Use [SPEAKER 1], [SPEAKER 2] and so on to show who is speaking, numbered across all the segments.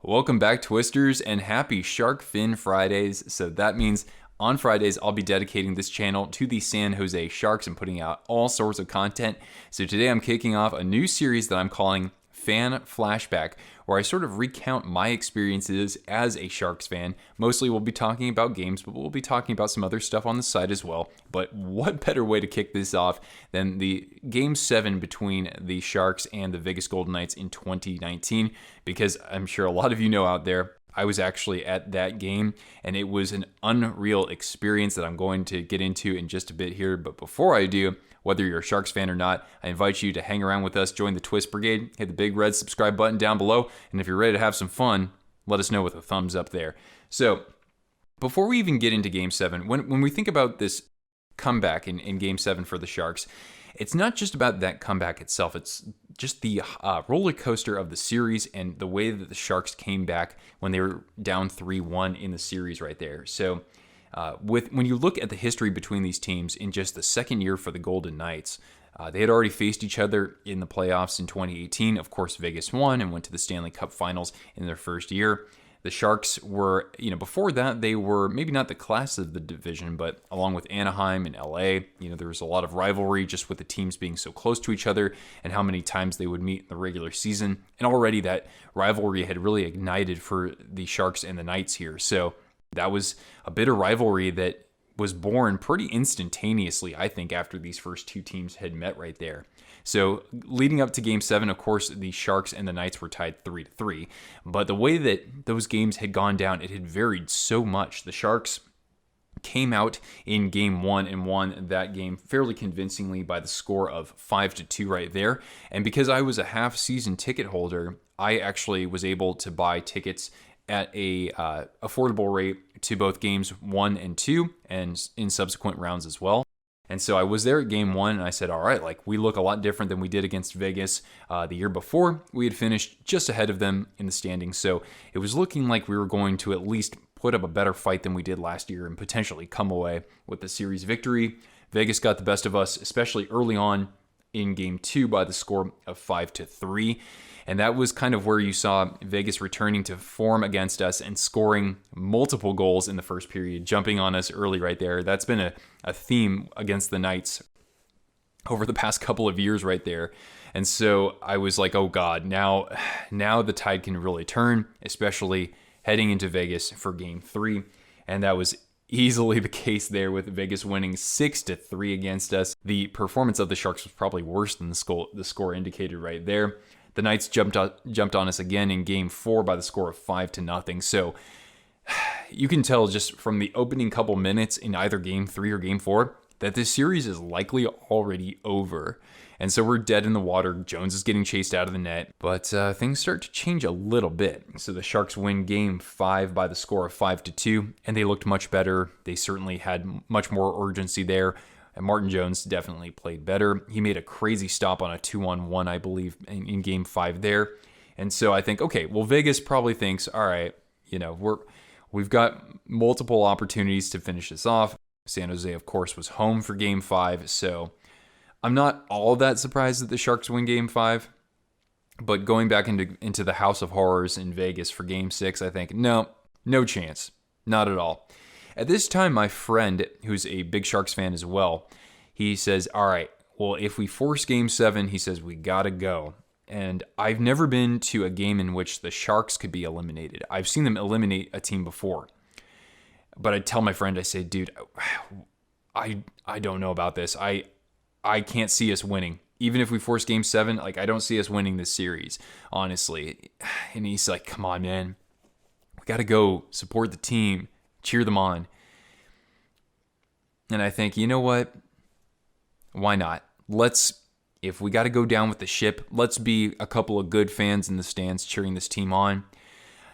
[SPEAKER 1] Welcome back, Twisters, and happy Shark Fin Fridays. So that means on Fridays, I'll be dedicating this channel to the San Jose Sharks and putting out all sorts of content. So today I'm kicking off a new series that I'm calling Fan Flashback, where I sort of recount my experiences as a Sharks fan. Mostly we'll be talking about games, but we'll be talking about some other stuff on the side as well. But what better way to kick this off than the Game 7 between the Sharks and the Vegas Golden Knights in 2019? Because I'm sure a lot of you know out there, I was actually at that game, and it was an unreal experience that I'm going to get into in just a bit here. But before I do, whether you're a Sharks fan or not, I invite you to hang around with us, join the Twist Brigade, hit the big red subscribe button down below, and if you're ready to have some fun, let us know with a thumbs up there. So, before we even get into Game 7, when we think about this comeback in Game 7 for the Sharks, it's not just about that comeback itself. It's just the roller coaster of the series and the way that the Sharks came back when they were down 3-1 in the series right there. So when you look at the history between these teams in just the second year for the Golden Knights, they had already faced each other in the playoffs in 2018. Of course, Vegas won and went to the Stanley Cup Finals in their first year. The Sharks were, before that, they were maybe not the class of the division, but along with Anaheim and LA, there was a lot of rivalry just with the teams being so close to each other and how many times they would meet in the regular season. And already that rivalry had really ignited for the Sharks and the Knights here. So that was a bitter rivalry that was born pretty instantaneously, I think, after these first two teams had met right there. So leading up to Game 7, of course, the Sharks and the Knights were tied 3-3. But the way that those games had gone down, it had varied so much. The Sharks came out in Game 1 and won that game fairly convincingly by the score of 5-2 right there. And because I was a half-season ticket holder, I actually was able to buy tickets at a affordable rate to both games 1 and 2 and in subsequent rounds as well. And so I was there at Game 1 and I said, all right, we look a lot different than we did against Vegas the year before. We had finished just ahead of them in the standings. So it was looking like we were going to at least put up a better fight than we did last year and potentially come away with the series victory. Vegas got the best of us, especially early on in Game 2 by the score of 5-3. And that was kind of where you saw Vegas returning to form against us and scoring multiple goals in the first period, jumping on us early right there. That's been a theme against the Knights over the past couple of years right there. And so I was like, oh God, now the tide can really turn, especially heading into Vegas for Game 3. And that was easily the case there, with Vegas winning 6-3 against us. The performance of the Sharks was probably worse than the score indicated right there. The Knights jumped on us again in Game 4 by the score of 5-0. So you can tell just from the opening couple minutes in either Game 3 or Game 4 that this series is likely already over. And so we're dead in the water. Jones is getting chased out of the net. But things start to change a little bit. So the Sharks win Game 5 by the score of 5-2, and they looked much better. They certainly had much more urgency there. And Martin Jones definitely played better. He made a crazy stop on a 2-on-1, I believe, in Game 5 there. And so I think, okay, well, Vegas probably thinks, all right, we've got multiple opportunities to finish this off. San Jose, of course, was home for Game 5, so I'm not all that surprised that the Sharks win Game 5. But going back into the House of Horrors in Vegas for Game 6, I think, no chance. Not at all. At this time, my friend, who's a big Sharks fan as well, he says, all right, well, if we force Game 7, he says, we got to go. And I've never been to a game in which the Sharks could be eliminated. I've seen them eliminate a team before. But I tell my friend, I say, dude, I don't know about this. I can't see us winning. Even if we force Game 7, I don't see us winning this series, honestly. And he's like, come on, man. We got to go support the team. Cheer them on. And I think, you know what? Why not? If we got to go down with the ship, let's be a couple of good fans in the stands cheering this team on.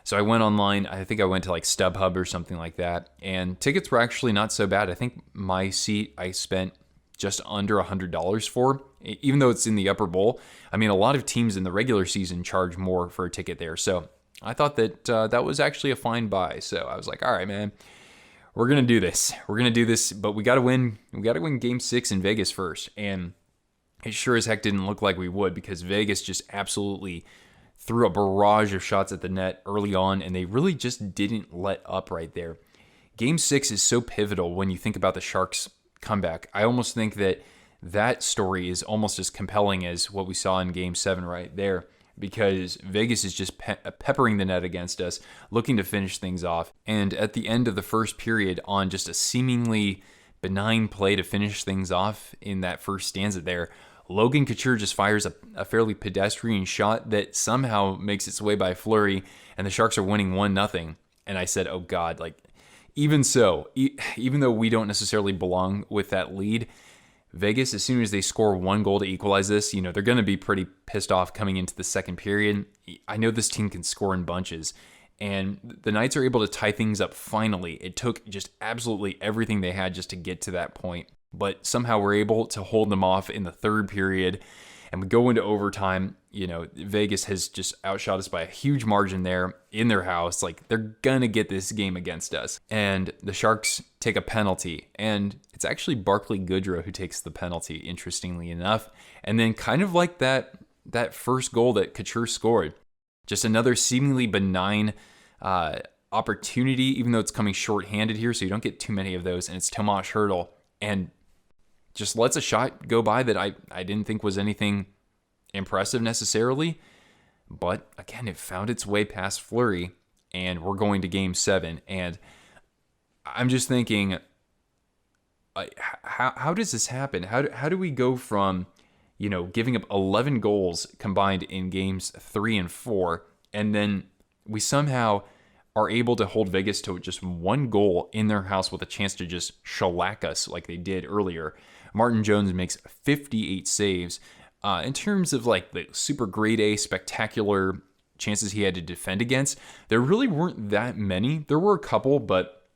[SPEAKER 1] So I went online. I think I went to StubHub or something like that. And tickets were actually not so bad. I think my seat I spent just under $100 for, even though it's in the upper bowl. I mean, a lot of teams in the regular season charge more for a ticket there. So I thought that that was actually a fine buy. So I was like, all right, man, we're going to do this. We're going to do this, but we got to win. We got to win Game 6 in Vegas first. And it sure as heck didn't look like we would, because Vegas just absolutely threw a barrage of shots at the net early on, and they really just didn't let up right there. Game 6 is so pivotal when you think about the Sharks' comeback. I almost think that story is almost as compelling as what we saw in Game 7 right there, because Vegas is just peppering the net against us, looking to finish things off. And at the end of the first period, on just a seemingly benign play to finish things off in that first stanza there, Logan Couture just fires a fairly pedestrian shot that somehow makes its way by Fleury, and the Sharks are winning 1-0. And I said, oh God, like, even so, even though we don't necessarily belong with that lead, Vegas, as soon as they score one goal to equalize this, they're going to be pretty pissed off coming into the second period. I know this team can score in bunches, and the Knights are able to tie things up finally. It took just absolutely everything they had just to get to that point, but somehow we're able to hold them off in the third period, and we go into overtime. Vegas has just outshot us by a huge margin there in their house. Like, they're gonna get this game against us. And the Sharks take a penalty, and it's actually Barclay Goodrow who takes the penalty, interestingly enough. And then kind of like that first goal that Couture scored, just another seemingly benign opportunity, even though it's coming short-handed here, so you don't get too many of those. And it's Tomas Hertl, and just lets a shot go by that I didn't think was anything impressive necessarily. But again, it found its way past Fleury, and we're going to Game 7. And I'm just thinking, how does this happen? How do we go from, giving up 11 goals combined in Games 3 and 4, and then we somehow are able to hold Vegas to just one goal in their house with a chance to just shellac us like they did earlier? Martin Jones makes 58 saves. In terms of like the super grade A spectacular chances he had to defend against, there really weren't that many. There were a couple, but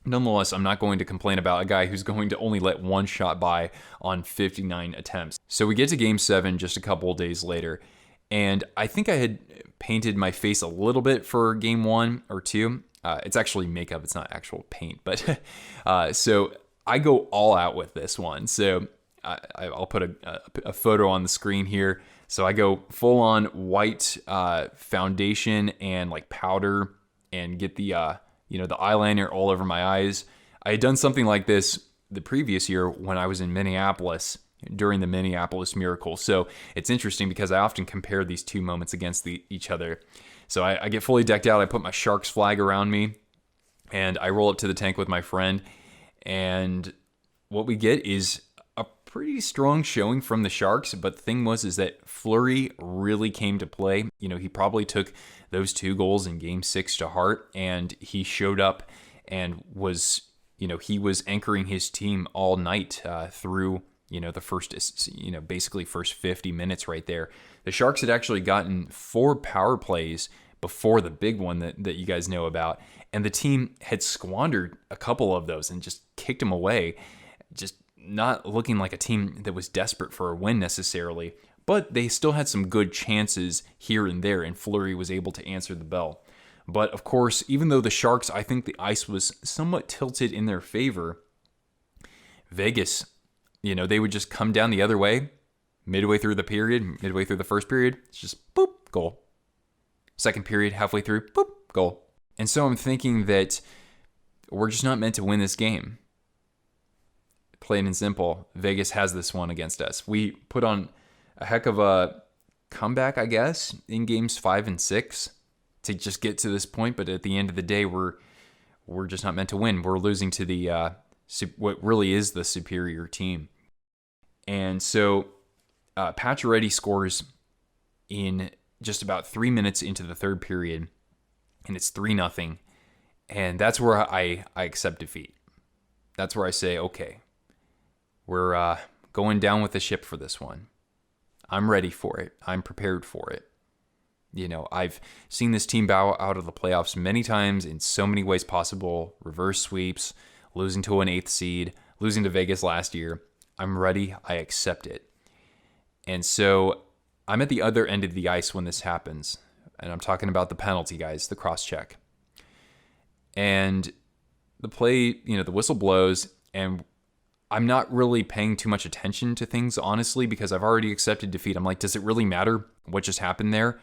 [SPEAKER 1] nonetheless, I'm not going to complain about a guy who's going to only let one shot by on 59 attempts. So we get to Game 7 just a couple of days later, and I think I had painted my face a little bit for Game 1 or 2. It's actually makeup, it's not actual paint, but so I go all out with this one. So I'll put a photo on the screen here. So I go full on white foundation and like powder, and get the the eyeliner all over my eyes. I had done something like this the previous year when I was in Minneapolis during the Minneapolis Miracle. So it's interesting because I often compare these two moments against each other. So I get fully decked out. I put my Sharks flag around me, and I roll up to the tank with my friend. And what we get is a pretty strong showing from the Sharks. But the thing is that Fleury really came to play. He probably took those 2 goals in Game 6 to heart, and he showed up and was, he was anchoring his team all night through, the first, basically first 50 minutes right there. The Sharks had actually gotten 4 power plays before the big one that you guys know about, and the team had squandered a couple of those and just kicked them away, just not looking like a team that was desperate for a win necessarily. But they still had some good chances here and there, and Fleury was able to answer the bell. But of course, even though the Sharks, I think the ice was somewhat tilted in their favor, Vegas, they would just come down the other way midway through the first period. It's just boop, goal. Second period, halfway through, boop, goal. And so I'm thinking that we're just not meant to win this game. Plain and simple, Vegas has this one against us. We put on a heck of a comeback, I guess, in Games 5 and 6 to just get to this point. But at the end of the day, we're just not meant to win. We're losing to the what really is the superior team. And so Pacioretty scores in just about 3 minutes into the third period, and it's 3-0. And that's where I accept defeat. That's where I say, okay, we're going down with the ship for this one. I'm ready for it. I'm prepared for it. I've seen this team bow out of the playoffs many times in so many ways possible. Reverse sweeps, losing to an 8th seed, losing to Vegas last year. I'm ready. I accept it. And so I'm at the other end of the ice when this happens. And I'm talking about the penalty, guys, the cross-check. And the play, the whistle blows, and I'm not really paying too much attention to things, honestly, because I've already accepted defeat. I'm like, does it really matter what just happened there?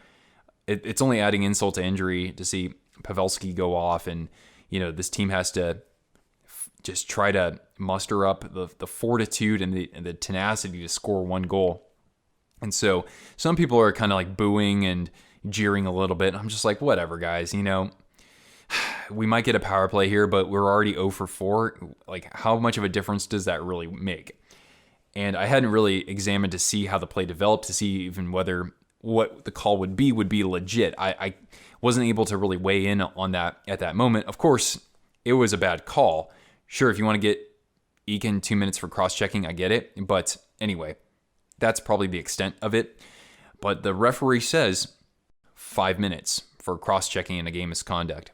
[SPEAKER 1] it's only adding insult to injury to see Pavelski go off, and this team has to just try to muster up the fortitude and the tenacity to score one goal. And so some people are kind of like booing and jeering a little bit. I'm just like, whatever, guys. We might get a power play here, but we're already 0 for 4. Like, how much of a difference does that really make? And I hadn't really examined to see how the play developed, to see even whether what the call would be legit. I wasn't able to really weigh in on that at that moment. Of course, it was a bad call. Sure, if you want to get Eakin 2 minutes for cross-checking, I get it. But anyway, that's probably the extent of it. But the referee says 5 minutes for cross-checking in a game misconduct.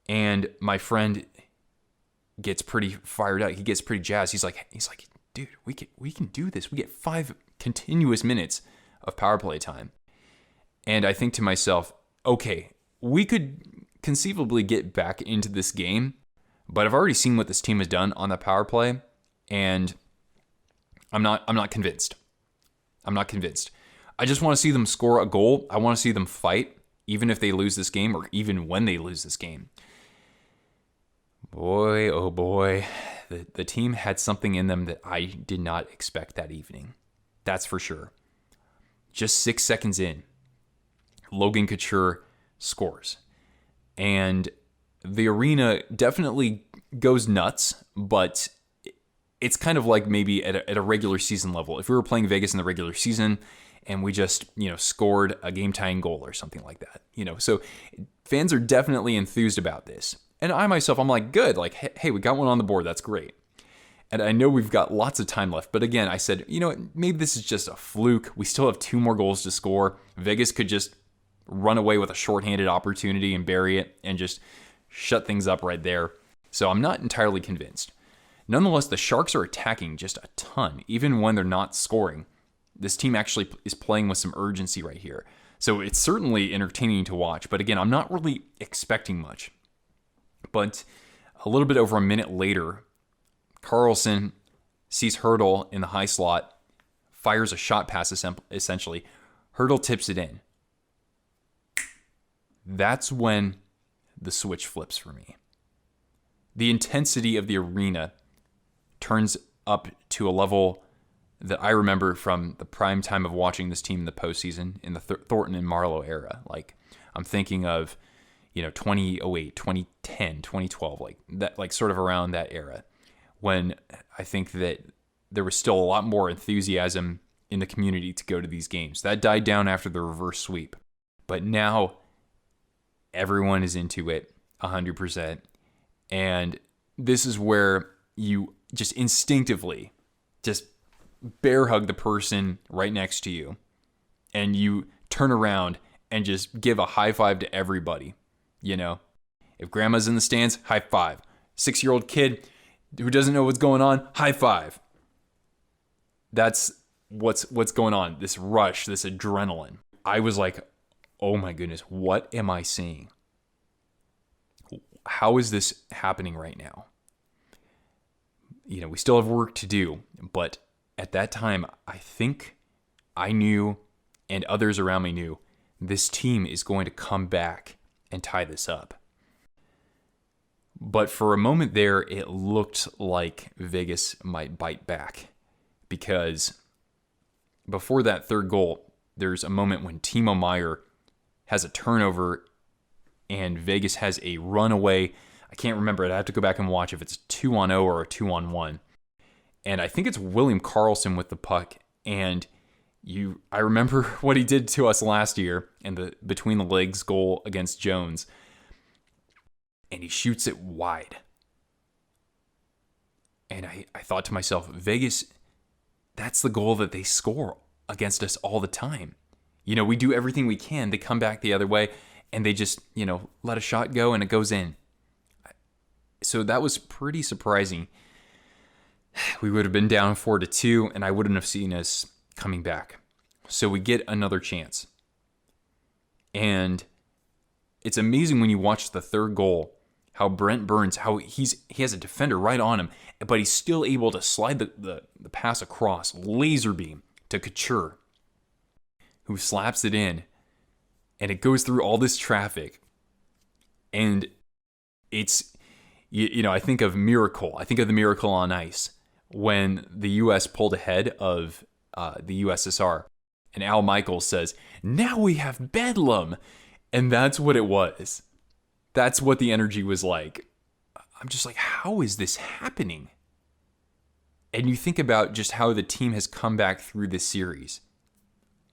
[SPEAKER 1] And my friend gets pretty fired up. He gets pretty jazzed. He's like, dude, we can do this. We get 5 continuous minutes of power play time. And I think to myself, okay, we could conceivably get back into this game, but I've already seen what this team has done on the power play, and I'm not convinced. I'm not convinced. I just want to see them score a goal. I want to see them fight, even if they lose this game or even when they lose this game. Boy, oh boy, the team had something in them that I did not expect that evening. That's for sure. Just 6 seconds in, Logan Couture scores. And the arena definitely goes nuts, but it's kind of like maybe at a regular season level. If we were playing Vegas in the regular season and we just, scored a game-tying goal or something like that, So fans are definitely enthused about this. And I myself, I'm like, good. Like, hey, we got one on the board. That's great. And I know we've got lots of time left. But again, I said, maybe this is just a fluke. We still have 2 more goals to score. Vegas could just run away with a shorthanded opportunity and bury it and just shut things up right there. So I'm not entirely convinced. Nonetheless, the Sharks are attacking just a ton, even when they're not scoring. This team actually is playing with some urgency right here. So it's certainly entertaining to watch. But again, I'm not really expecting much. But a little bit over a minute later, Carlson sees Hurdle in the high slot, fires a shot pass essentially. Hurdle tips it in. That's when the switch flips for me. The intensity of the arena turns up to a level that I remember from the prime time of watching this team in the postseason in the Thornton and Marlowe era. Like, I'm thinking of 2008, 2010, 2012, like that, like sort of around that era, when I think that there was still a lot more enthusiasm in the community to go to these games. That died down after the reverse sweep, but now everyone is into it 100%. And this is where you just instinctively just bear hug the person right next to you, and you turn around and just give a high five to everybody. If grandma's in the stands, high five. 6-year-old kid who doesn't know what's going on, high five. That's what's going on. This rush, this adrenaline. I was like, oh my goodness, what am I seeing? How is this happening right now? We still have work to do, but at that time, I think I knew, and others around me knew, this team is going to come back and tie this up. But for a moment there, it looked like Vegas might bite back, because before that third goal, there's a moment when Timo Meier has a turnover and Vegas has a runaway. I can't remember it. I have to go back and watch if it's a 2-on-0 or a 2-on-1. And I think it's William Karlsson with the puck. And I remember what he did to us last year in the between the legs goal against Jones. And he shoots it wide. And I thought to myself, Vegas, that's the goal that they score against us all the time. We do everything we can. They come back the other way and they just, let a shot go and it goes in. So that was pretty surprising. We would have been down 4-2 and I wouldn't have seen us coming back. So we get another chance. And it's amazing when you watch the third goal, how Brent Burns, how he has a defender right on him, but he's still able to slide the pass across, laser beam to Couture, who slaps it in. and it goes through all this traffic. And it's, I think of Miracle. I think of the Miracle on Ice when the U.S. pulled ahead of the USSR. And Al Michaels says, "Now we have Bedlam." And that's what it was. That's what the energy was like. I'm just like, how is this happening? And you think about just how the team has come back through this series.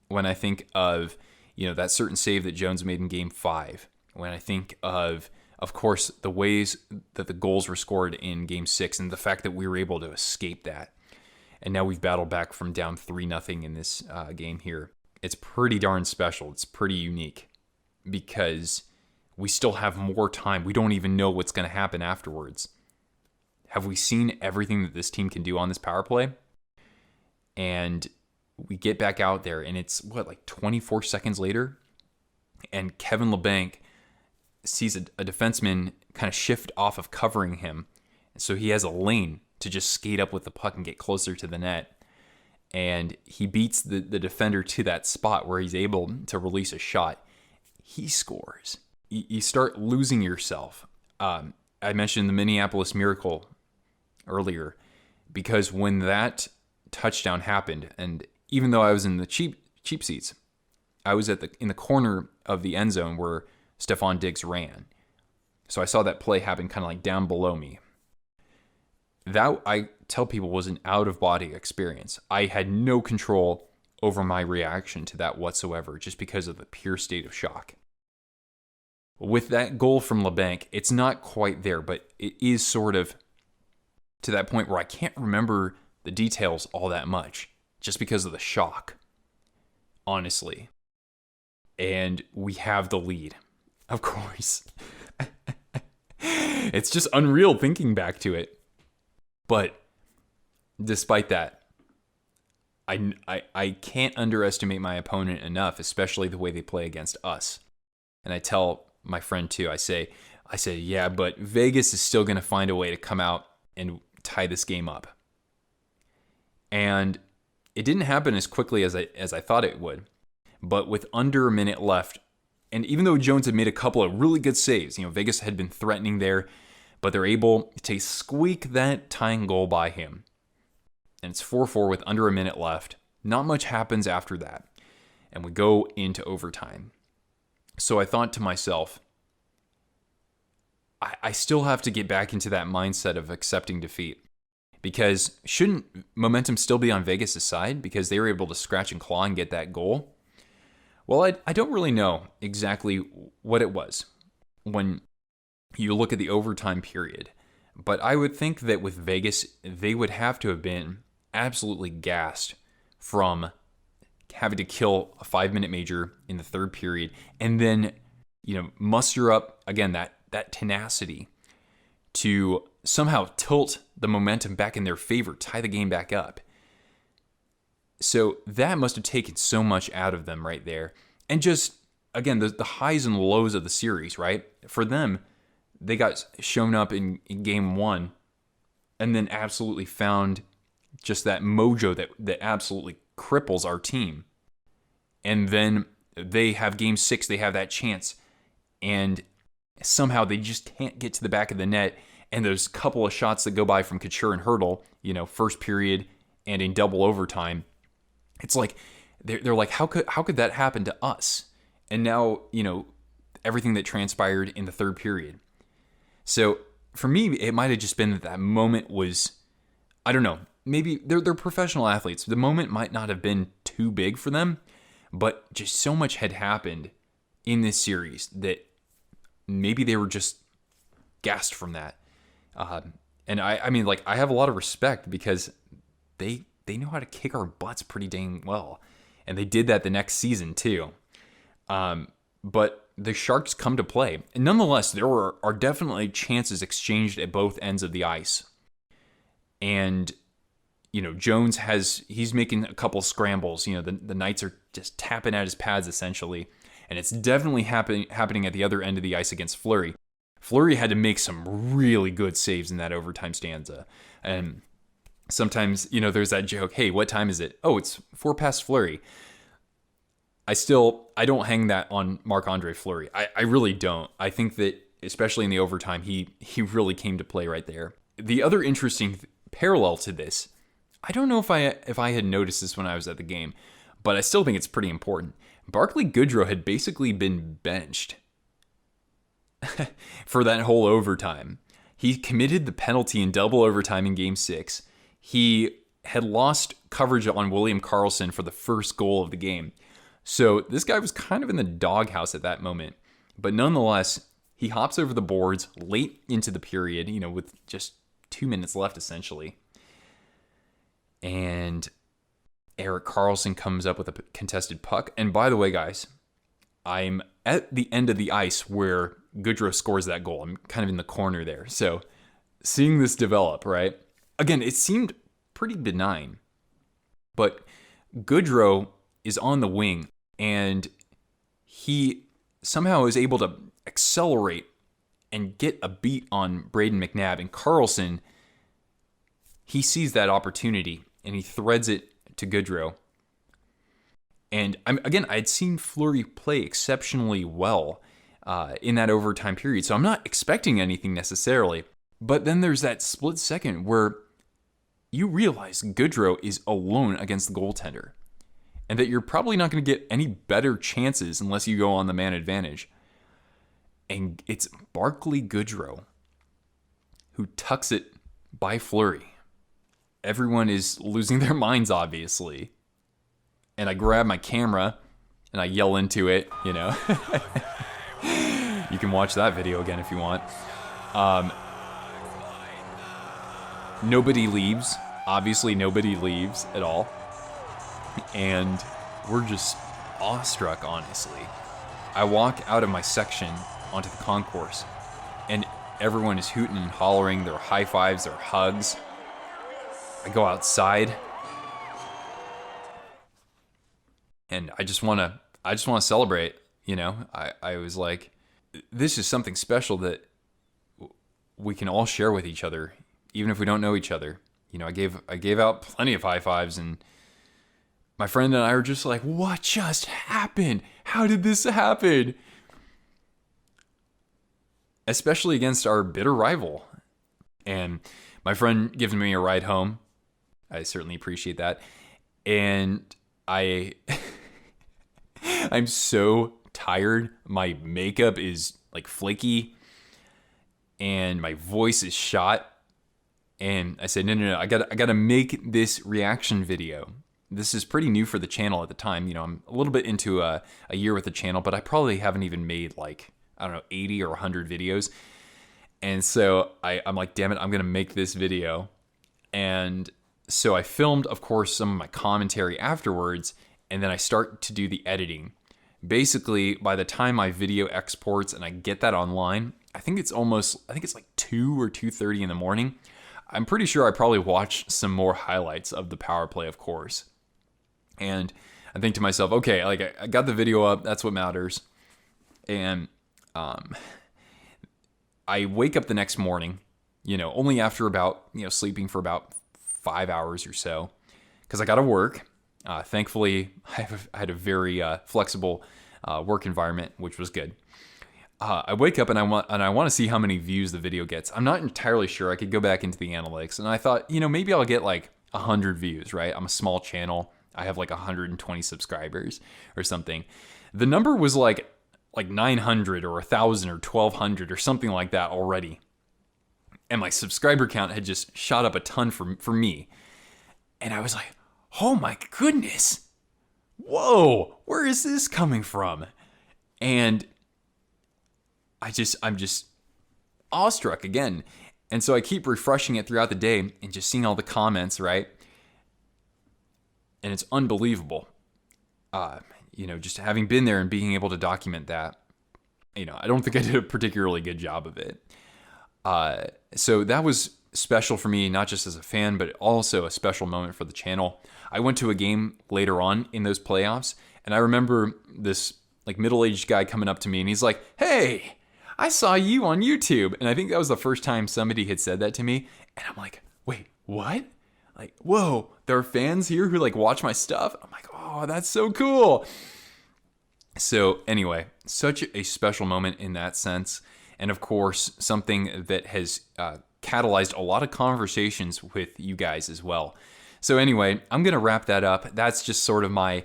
[SPEAKER 1] When I think of, that certain save that Jones made in Game 5. When I think of course, the ways that the goals were scored in Game 6 and the fact that we were able to escape that. And now we've battled back from down 3-0 in this game here. It's pretty darn special. It's pretty unique because we still have more time. We don't even know what's going to happen afterwards. Have we seen everything that this team can do on this power play? And we get back out there, and it's, 24 seconds later? And Kevin LeBanc sees a defenseman kind of shift off of covering him. So he has a lane to just skate up with the puck and get closer to the net. And he beats the defender to that spot where he's able to release a shot. He scores. You start losing yourself. I mentioned the Minneapolis Miracle earlier because when that touchdown happened, and even though I was in the cheap seats, I was in the corner of the end zone where Stephon Diggs ran. So I saw that play happen kind of like down below me. That, I tell people, was an out-of-body experience. I had no control over my reaction to that whatsoever just because of the pure state of shock. With that goal from LeBanc, it's not quite there, but it is sort of to that point where I can't remember the details all that much just because of the shock, honestly. And we have the lead, of course. It's just unreal thinking back to it. But despite that, I can't underestimate my opponent enough, especially the way they play against us. And I tell my friend too, I say, yeah, but Vegas is still going to find a way to come out and tie this game up. And it didn't happen as quickly as I thought it would. But with under a minute left, and even though Jones had made a couple of really good saves, Vegas had been threatening there, but they're able to squeak that tying goal by him. And it's 4-4 with under a minute left. Not much happens after that. And we go into overtime. So I thought to myself, I still have to get back into that mindset of accepting defeat. Because shouldn't momentum still be on Vegas' side because they were able to scratch and claw and get that goal? Well, I don't really know exactly what it was when you look at the overtime period. But I would think that with Vegas, they would have to have been absolutely gassed from having to kill a 5-minute major in the third period and then, muster up, again, that tenacity to somehow tilt the momentum back in their favor, tie the game back up. So that must have taken so much out of them right there. And just, again, the highs and lows of the series, right? For them, they got shown up in game 1 and then absolutely found just that mojo that absolutely cripples our team. And then they have game 6, they have that chance. And somehow they just can't get to the back of the net. And those couple of shots that go by from Couture and Hurdle, first period and in double overtime, it's like they're like, how could that happen to us? And now, everything that transpired in the third period. So for me, it might have just been that moment was, I don't know, maybe they're professional athletes. The moment might not have been too big for them, but just so much had happened in this series that maybe they were just gassed from that. And I mean, I have a lot of respect because they know how to kick our butts pretty dang well. And they did that the next season too. But the Sharks come to play. And nonetheless, there are definitely chances exchanged at both ends of the ice. And, Jones he's making a couple scrambles. The Knights are just tapping at his pads essentially. And it's definitely happening at the other end of the ice against Fleury. Fleury had to make some really good saves in that overtime stanza. And sometimes, there's that joke, hey, what time is it? Oh, it's 4 past Fleury. I don't hang that on Marc-Andre Fleury. I really don't. I think that, especially in the overtime, he really came to play right there. The other interesting parallel to this, I don't know if I had noticed this when I was at the game, but I still think it's pretty important. Barclay Goodrow had basically been benched for that whole overtime. He committed the penalty in double overtime in Game 6. He had lost coverage on William Karlsson for the first goal of the game. So this guy was kind of in the doghouse at that moment. But nonetheless, he hops over the boards late into the period, with just 2 minutes left, essentially. And Erik Karlsson comes up with a contested puck. And by the way, guys, I'm at the end of the ice where Goodrow scores that goal. I'm kind of in the corner there. So seeing this develop, right? Again, it seemed pretty benign. But Goodrow is on the wing, and he somehow is able to accelerate and get a beat on Braden McNabb. And Karlsson, he sees that opportunity, and he threads it to Goodrow. And I'd seen Fleury play exceptionally well in that overtime period, so I'm not expecting anything necessarily. But then there's that split second where you realize Goodrow is alone against the goaltender, and that you're probably not going to get any better chances unless you go on the man advantage. And it's Barclay Goodrow who tucks it by Fleury. Everyone is losing their minds, obviously. And I grab my camera and I yell into it, You can watch that video again if you want. Nobody leaves. Obviously, nobody leaves at all. And we're just awestruck, honestly. I walk out of my section onto the concourse, and everyone is hooting and hollering, their high fives, their hugs. I go outside, and I just want to celebrate. I was like, this is something special that we can all share with each other, even if we don't know each other. I gave out plenty of high fives, and my friend and I were just like, what just happened? How did this happen? Especially against our bitter rival. And my friend gives me a ride home. I certainly appreciate that. And I'm so tired. My makeup is like flaky, and my voice is shot. And I said, no, I gotta make this reaction video. This is pretty new for the channel at the time. I'm a little bit into a year with the channel, but I probably haven't even made 80 or 100 videos. And so I'm like, damn it, I'm gonna make this video. And so I filmed, of course, some of my commentary afterwards, and then I start to do the editing. Basically, by the time my video exports and I get that online, I think it's like 2 or 2:30 in the morning. I'm pretty sure I probably watched some more highlights of the power play, of course. And I think to myself, okay, I got the video up, that's what matters. And I wake up the next morning, only after about, sleeping for about 5 hours or so, because I got to work. Thankfully, I had a very flexible work environment, which was good. I wake up and I want to see how many views the video gets. I'm not entirely sure. I could go back into the analytics, and I thought, maybe I'll get 100 views, right? I'm a small channel. I have 120 subscribers or something. The number was like 900 or 1,000 or 1,200 or something like that already. And my subscriber count had just shot up a ton for me. And I was like, oh my goodness. Whoa, where is this coming from? And I'm just awestruck again. And so I keep refreshing it throughout the day and just seeing all the comments, right? And it's unbelievable. Just having been there and being able to document that, I don't think I did a particularly good job of it. So that was special for me, not just as a fan, but also a special moment for the channel. I went to a game later on in those playoffs, and I remember this middle-aged guy coming up to me, and he's like, "Hey, I saw you on YouTube." And I think that was the first time somebody had said that to me. And I'm like, wait, what? Whoa, there are fans here who watch my stuff? I'm like, oh, that's so cool. So anyway, such a special moment in that sense. And of course, something that has catalyzed a lot of conversations with you guys as well. So anyway, I'm going to wrap that up. That's just sort of my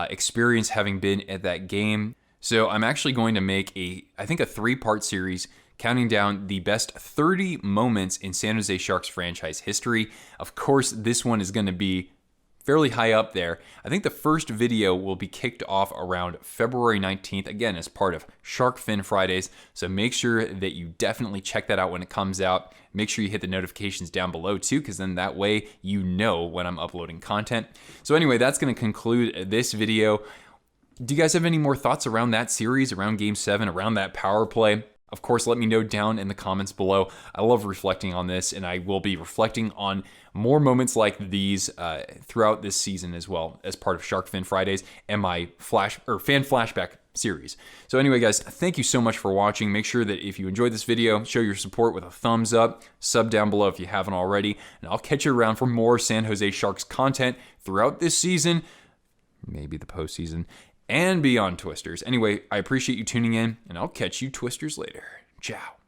[SPEAKER 1] experience having been at that game. So I'm actually going to make I think a 3-part series counting down the best 30 moments in San Jose Sharks franchise history. Of course, this one is going to be fairly high up there. I think the first video will be kicked off around February 19th, again, as part of Shark Fin Fridays. So make sure that you definitely check that out when it comes out. Make sure you hit the notifications down below too, because then that way you know when I'm uploading content. So anyway, that's going to conclude this video. Do you guys have any more thoughts around that series, around Game 7, around that power play? Of course, let me know down in the comments below. I love reflecting on this, and I will be reflecting on more moments like these throughout this season as well, as part of Shark Fin Fridays and my fan flashback series. So anyway, guys, thank you so much for watching. Make sure that if you enjoyed this video, show your support with a thumbs up, sub down below if you haven't already, and I'll catch you around for more San Jose Sharks content throughout this season, maybe the postseason, and beyond, Twisters. Anyway, I appreciate you tuning in, and I'll catch you Twisters later. Ciao.